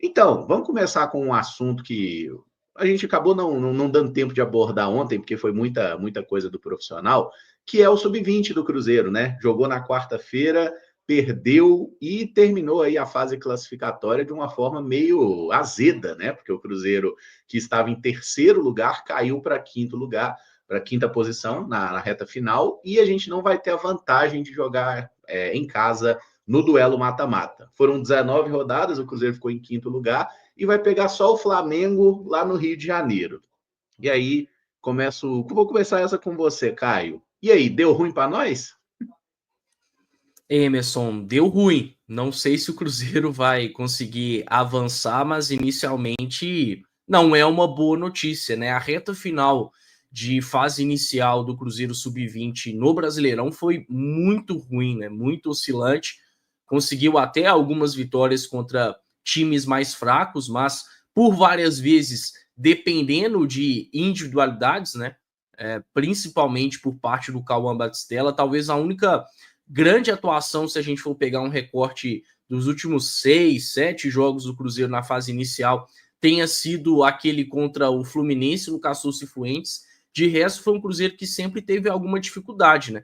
Então, vamos começar com um assunto que a gente acabou não dando tempo de abordar ontem, porque foi muita coisa do profissional, que é o sub-20 do Cruzeiro, né? Jogou na quarta-feira, perdeu e terminou aí a fase classificatória de uma forma meio azeda, né? Porque o Cruzeiro, que estava em terceiro lugar, caiu para quinto lugar, para quinta posição na reta final, e a gente não vai ter a vantagem de jogar em casa no duelo mata-mata. Foram 19 rodadas, o Cruzeiro ficou em quinto lugar e vai pegar só o Flamengo lá no Rio de Janeiro. E aí, vou começar essa com você, Caio. E aí, deu ruim para nós? Emerson, deu ruim. Não sei se o Cruzeiro vai conseguir avançar, mas inicialmente não é uma boa notícia, né? A reta final de fase inicial do Cruzeiro Sub-20 no Brasileirão foi muito ruim, né? Muito oscilante. Conseguiu até algumas vitórias contra times mais fracos, mas por várias vezes dependendo de individualidades, né? Principalmente por parte do Cauã Batistella, talvez a única grande atuação, se a gente for pegar um recorte dos últimos 6, 7 jogos do Cruzeiro na fase inicial, tenha sido aquele contra o Fluminense no Castor Cifuentes. De resto, foi um Cruzeiro que sempre teve alguma dificuldade, né?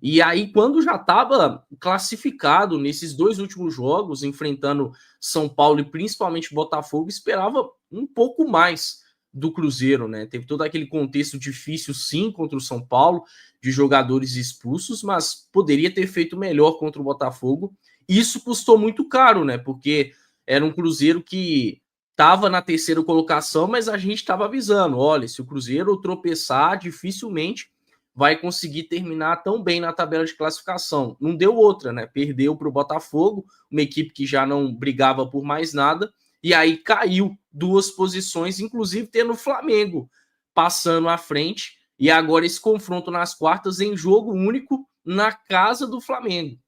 E aí, quando já estava classificado nesses dois últimos jogos, enfrentando São Paulo e principalmente Botafogo, esperava um pouco mais do Cruzeiro, né? Teve todo aquele contexto difícil, sim, contra o São Paulo, de jogadores expulsos, mas poderia ter feito melhor contra o Botafogo. Isso custou muito caro, né? Porque era um Cruzeiro que estava na terceira colocação, mas a gente estava avisando: olha, se o Cruzeiro tropeçar, dificilmente vai conseguir terminar tão bem na tabela de classificação. Não deu outra, né? Perdeu para o Botafogo, uma equipe que já não brigava por mais nada, e aí caiu 2 posições, inclusive tendo o Flamengo passando à frente, e agora esse confronto nas quartas em jogo único na casa do Flamengo.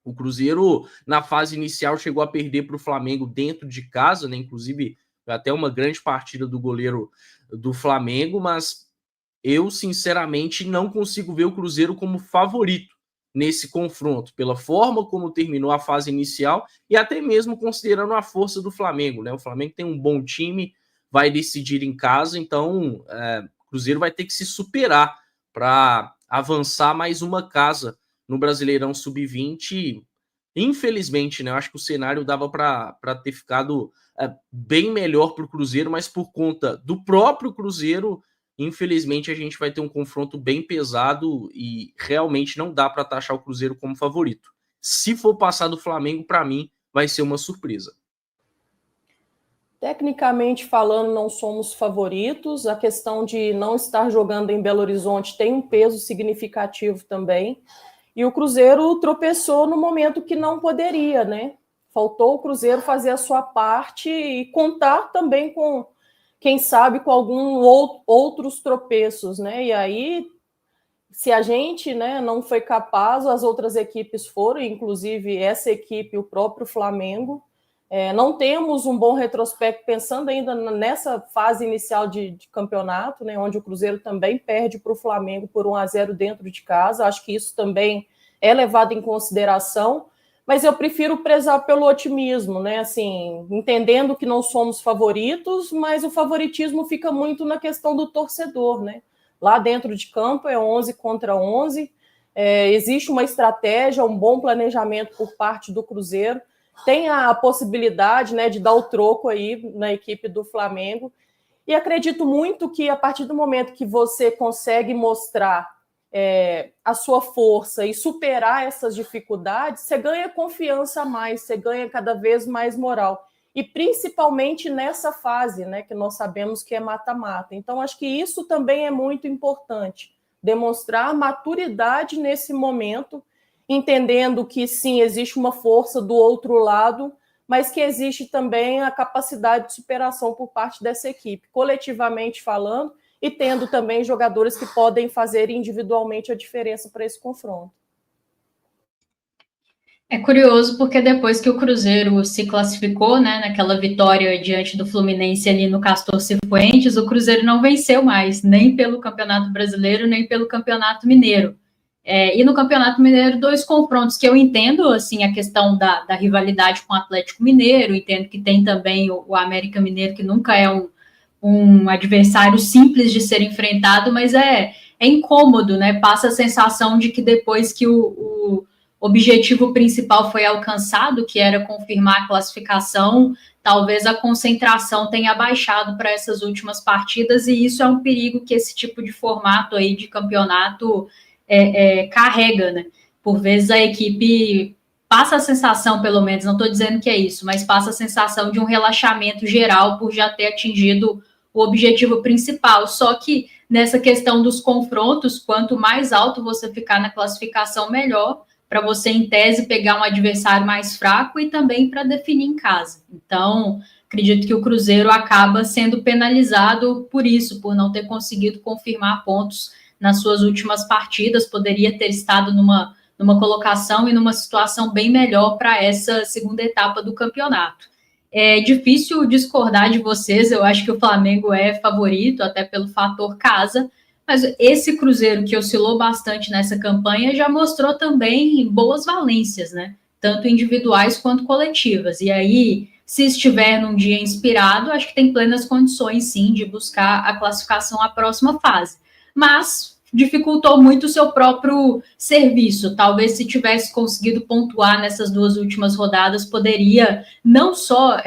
O Cruzeiro, na fase inicial, chegou a perder para o Flamengo dentro de casa, né? Inclusive, até uma grande partida do goleiro do Flamengo, mas eu, sinceramente, não consigo ver o Cruzeiro como favorito nesse confronto, pela forma como terminou a fase inicial e até mesmo considerando a força do Flamengo, né? O Flamengo tem um bom time, vai decidir em casa, então o Cruzeiro vai ter que se superar para avançar mais uma casa no Brasileirão Sub-20. Infelizmente, né? Eu acho que o cenário dava para ter ficado bem melhor para o Cruzeiro, mas por conta do próprio Cruzeiro, infelizmente, a gente vai ter um confronto bem pesado e realmente não dá para taxar o Cruzeiro como favorito. Se for passar do Flamengo, para mim, vai ser uma surpresa. Tecnicamente falando, não somos favoritos. A questão de não estar jogando em Belo Horizonte tem um peso significativo também. E o Cruzeiro tropeçou no momento que não poderia, né? Faltou o Cruzeiro fazer a sua parte e contar também com, quem sabe, com outros tropeços, né? E aí, se a gente, né, não foi capaz, as outras equipes foram, inclusive essa equipe, o próprio Flamengo. Não temos um bom retrospecto, pensando ainda nessa fase inicial de campeonato, né, onde o Cruzeiro também perde para o Flamengo por 1-0 dentro de casa. Acho que isso também é levado em consideração, mas eu prefiro prezar pelo otimismo, né? Assim, entendendo que não somos favoritos, mas o favoritismo fica muito na questão do torcedor, né? Lá dentro de campo é 11 contra 11, existe uma estratégia, um bom planejamento por parte do Cruzeiro, tem a possibilidade, né, de dar o troco aí na equipe do Flamengo, e acredito muito que a partir do momento que você consegue mostrar a sua força e superar essas dificuldades, você ganha confiança a mais, você ganha cada vez mais moral, e principalmente nessa fase, né, que nós sabemos que é mata-mata. Então, acho que isso também é muito importante, demonstrar maturidade nesse momento, entendendo que, sim, existe uma força do outro lado, mas que existe também a capacidade de superação por parte dessa equipe, coletivamente falando, e tendo também jogadores que podem fazer individualmente a diferença para esse confronto. É curioso porque depois que o Cruzeiro se classificou, né, naquela vitória diante do Fluminense ali no Castor Cifuentes, o Cruzeiro não venceu mais, nem pelo Campeonato Brasileiro, nem pelo Campeonato Mineiro. E no Campeonato Mineiro, 2 confrontos que eu entendo, assim, a questão da rivalidade com o Atlético Mineiro, entendo que tem também o América Mineiro, que nunca é um adversário simples de ser enfrentado, mas é incômodo, né? Passa a sensação de que depois que o objetivo principal foi alcançado, que era confirmar a classificação, talvez a concentração tenha baixado para essas últimas partidas, e isso é um perigo que esse tipo de formato aí de campeonato carrega, né? Por vezes a equipe passa a sensação, pelo menos, não estou dizendo que é isso, mas passa a sensação de um relaxamento geral por já ter atingido o objetivo principal. Só que nessa questão dos confrontos, quanto mais alto você ficar na classificação, melhor, para você, em tese, pegar um adversário mais fraco e também para definir em casa. Então, acredito que o Cruzeiro acaba sendo penalizado por isso, por não ter conseguido confirmar pontos nas suas últimas partidas, poderia ter estado numa colocação e numa situação bem melhor para essa segunda etapa do campeonato. É difícil discordar de vocês, eu acho que o Flamengo é favorito, até pelo fator casa, mas esse Cruzeiro, que oscilou bastante nessa campanha, já mostrou também boas valências, né? Tanto individuais quanto coletivas. E aí, se estiver num dia inspirado, acho que tem plenas condições, sim, de buscar a classificação à próxima fase. Mas dificultou muito o seu próprio serviço. Talvez, se tivesse conseguido pontuar nessas 2 últimas rodadas, poderia não só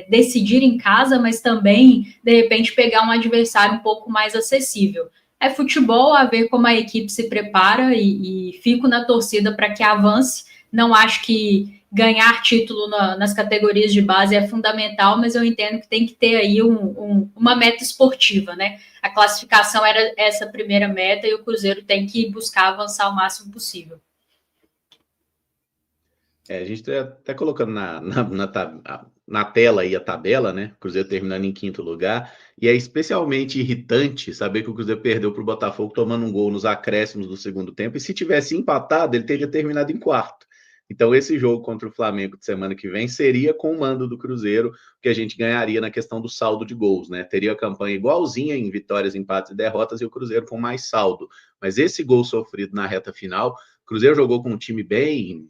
decidir em casa, mas também, de repente, pegar um adversário um pouco mais acessível. É futebol, a ver como a equipe se prepara, e fico na torcida para que avance. Não acho que ganhar título nas categorias de base é fundamental, mas eu entendo que tem que ter aí uma meta esportiva, né? A classificação era essa primeira meta e o Cruzeiro tem que buscar avançar o máximo possível. A gente está até colocando na tela aí a tabela, né? O Cruzeiro terminando em 5º lugar. E é especialmente irritante saber que o Cruzeiro perdeu para o Botafogo tomando um gol nos acréscimos do segundo tempo. E se tivesse empatado, ele teria terminado em 4º. Então, esse jogo contra o Flamengo de semana que vem seria com o mando do Cruzeiro, que a gente ganharia na questão do saldo de gols, né? Teria a campanha igualzinha em vitórias, empates e derrotas, e o Cruzeiro com mais saldo. Mas esse gol sofrido na reta final, o Cruzeiro jogou com um time bem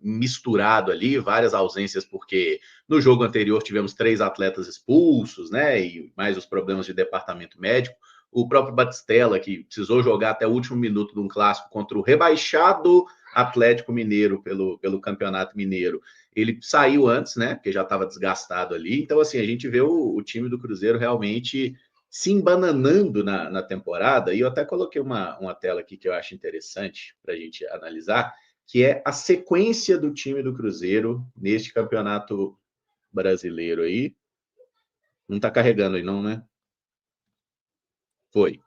misturado ali, várias ausências, porque no jogo anterior tivemos 3 atletas expulsos, né? E mais os problemas de departamento médico. O próprio Batistella, que precisou jogar até o último minuto de um clássico contra o rebaixado Atlético Mineiro pelo Campeonato Mineiro, ele saiu antes, né? Porque já estava desgastado ali. Então, assim, a gente vê o time do Cruzeiro realmente se embananando na temporada. E eu até coloquei uma tela aqui que eu acho interessante para a gente analisar, que é a sequência do time do Cruzeiro neste Campeonato Brasileiro aí. Não está carregando aí, não, né? Foi.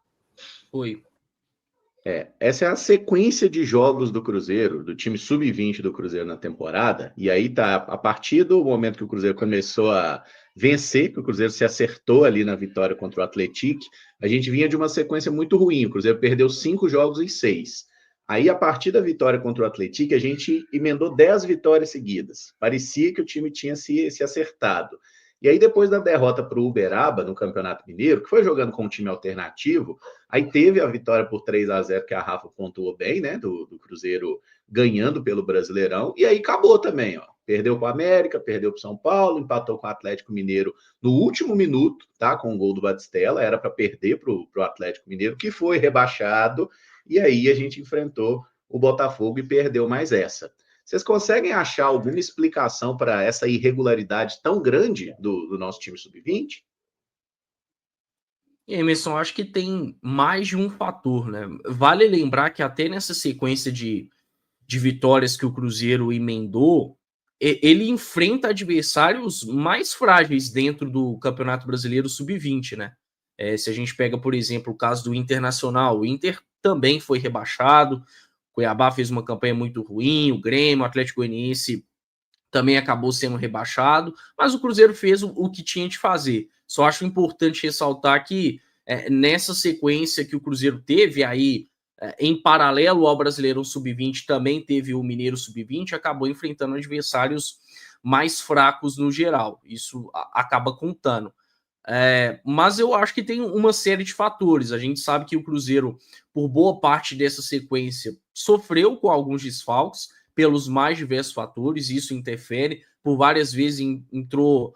Essa é a sequência de jogos do Cruzeiro, do time sub-20 do Cruzeiro na temporada, e aí tá a partir do momento que o Cruzeiro começou a vencer, que o Cruzeiro se acertou ali na vitória contra o Atlético, a gente vinha de uma sequência muito ruim, o Cruzeiro perdeu 5 jogos em 6. Aí, a partir da vitória contra o Atlético, a gente emendou 10 vitórias seguidas. Parecia que o time tinha se acertado. E aí, depois da derrota para o Uberaba no Campeonato Mineiro, que foi jogando com um time alternativo, aí teve a vitória por 3-0, que a Rafa pontuou bem, né? Do Cruzeiro ganhando pelo Brasileirão. E aí acabou também, ó. Perdeu para o América, perdeu para o São Paulo, empatou com o Atlético Mineiro no último minuto, tá? Com o gol do Batistella. Era para perder para o Atlético Mineiro, que foi rebaixado. E aí a gente enfrentou o Botafogo e perdeu mais essa. Vocês conseguem achar alguma explicação para essa irregularidade tão grande do nosso time sub-20? Emerson, acho que tem mais de um fator, né? Vale lembrar que até nessa sequência de vitórias que o Cruzeiro emendou, ele enfrenta adversários mais frágeis dentro do Campeonato Brasileiro sub-20, né? Se a gente pega, por exemplo, o caso do Internacional, o Inter também foi rebaixado, o Cuiabá fez uma campanha muito ruim, o Grêmio, o Atlético Goianiense também acabou sendo rebaixado, mas o Cruzeiro fez o que tinha de fazer. Só acho importante ressaltar que nessa sequência que o Cruzeiro teve aí, em paralelo ao Brasileirão Sub-20, também teve o Mineiro Sub-20, acabou enfrentando adversários mais fracos no geral. Isso acaba contando. Mas eu acho que tem uma série de fatores. A gente sabe que o Cruzeiro, por boa parte dessa sequência, sofreu com alguns desfalques pelos mais diversos fatores, e isso interfere. Por várias vezes entrou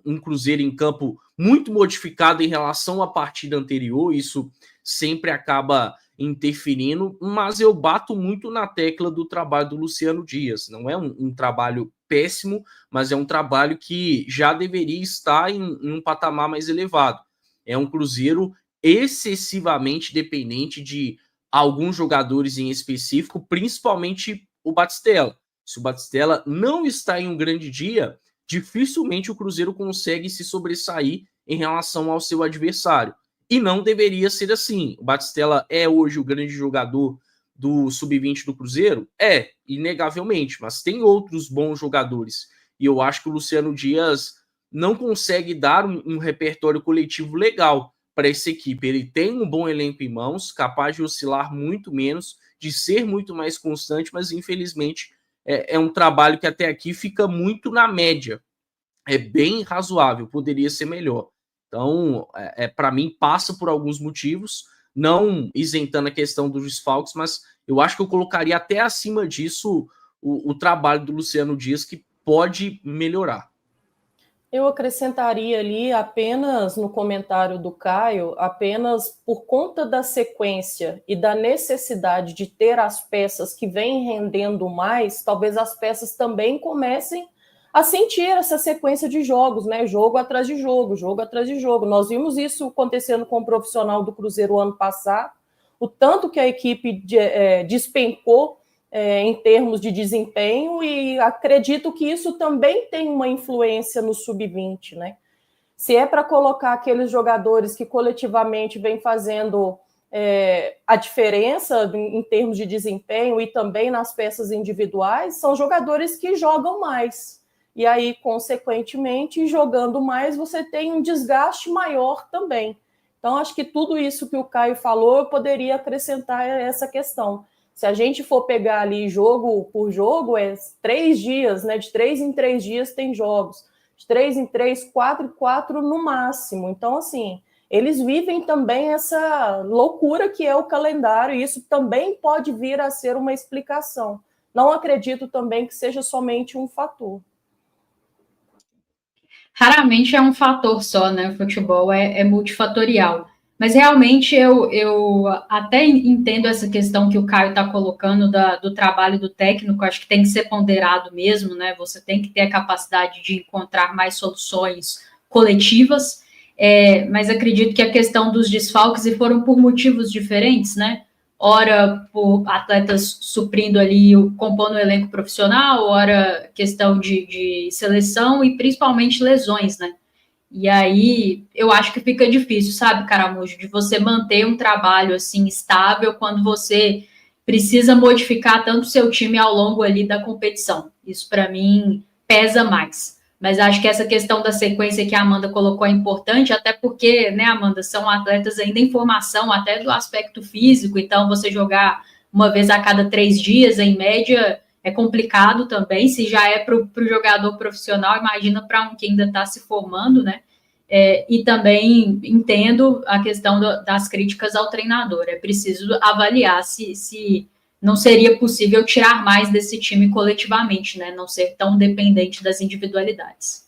um Cruzeiro em campo muito modificado em relação à partida anterior, isso sempre acaba interferindo, mas eu bato muito na tecla do trabalho do Luciano Dias. Não é um trabalho péssimo, mas é um trabalho que já deveria estar em um patamar mais elevado. É um Cruzeiro excessivamente dependente de alguns jogadores em específico, principalmente o Batistella. Se o Batistella não está em um grande dia, dificilmente o Cruzeiro consegue se sobressair em relação ao seu adversário. E não deveria ser assim. O Batistella é hoje o grande jogador do Sub-20 do Cruzeiro? É, inegavelmente, mas tem outros bons jogadores. E eu acho que o Luciano Dias não consegue dar um repertório coletivo legal para essa equipe. Ele tem um bom elenco em mãos, capaz de oscilar muito menos, de ser muito mais constante, mas infelizmente é um trabalho que até aqui fica muito na média. É bem razoável, poderia ser melhor. Então, para mim, passa por alguns motivos, não isentando a questão dos desfalques, mas eu acho que eu colocaria até acima disso o trabalho do Luciano Dias, que pode melhorar. Eu acrescentaria ali apenas no comentário do Caio, apenas por conta da sequência e da necessidade de ter as peças que vêm rendendo mais, talvez as peças também comecem a sentir essa sequência de jogos, né? Jogo atrás de jogo, jogo atrás de jogo. Nós vimos isso acontecendo com o profissional do Cruzeiro ano passado, o tanto que a equipe despencou em termos de desempenho, e acredito que isso também tem uma influência no Sub-20, né? Se é para colocar aqueles jogadores que coletivamente vêm fazendo a diferença em termos de desempenho e também nas peças individuais, são jogadores que jogam mais. E aí, consequentemente, jogando mais, você tem um desgaste maior também. Então, acho que tudo isso que o Caio falou, eu poderia acrescentar essa questão. Se a gente for pegar ali jogo por jogo, 3 dias, né? De 3 em 3 dias tem jogos. De 3 em 3, 4 em 4 no máximo. Então, assim, eles vivem também essa loucura que é o calendário, e isso também pode vir a ser uma explicação. Não acredito também que seja somente um fator. Raramente é um fator só, né? O futebol é multifatorial. Mas realmente eu até entendo essa questão que o Caio está colocando do trabalho do técnico, acho que tem que ser ponderado mesmo, né? Você tem que ter a capacidade de encontrar mais soluções coletivas, mas acredito que a questão dos desfalques, e foram por motivos diferentes, né? Ora por atletas suprindo ali, compondo o elenco profissional, ora questão de seleção e principalmente lesões, né? E aí, eu acho que fica difícil, sabe, Caramujo, de você manter um trabalho, assim, estável quando você precisa modificar tanto o seu time ao longo ali da competição. Isso, para mim, pesa mais. Mas acho que essa questão da sequência que a Amanda colocou é importante, até porque, né, Amanda, são atletas ainda em formação, até do aspecto físico, então você jogar uma vez a cada 3 dias, em média, é complicado também. Se já é para o jogador profissional, imagina para um que ainda está se formando, né? E também entendo a questão das críticas ao treinador. É preciso avaliar se não seria possível tirar mais desse time coletivamente, né? Não ser tão dependente das individualidades.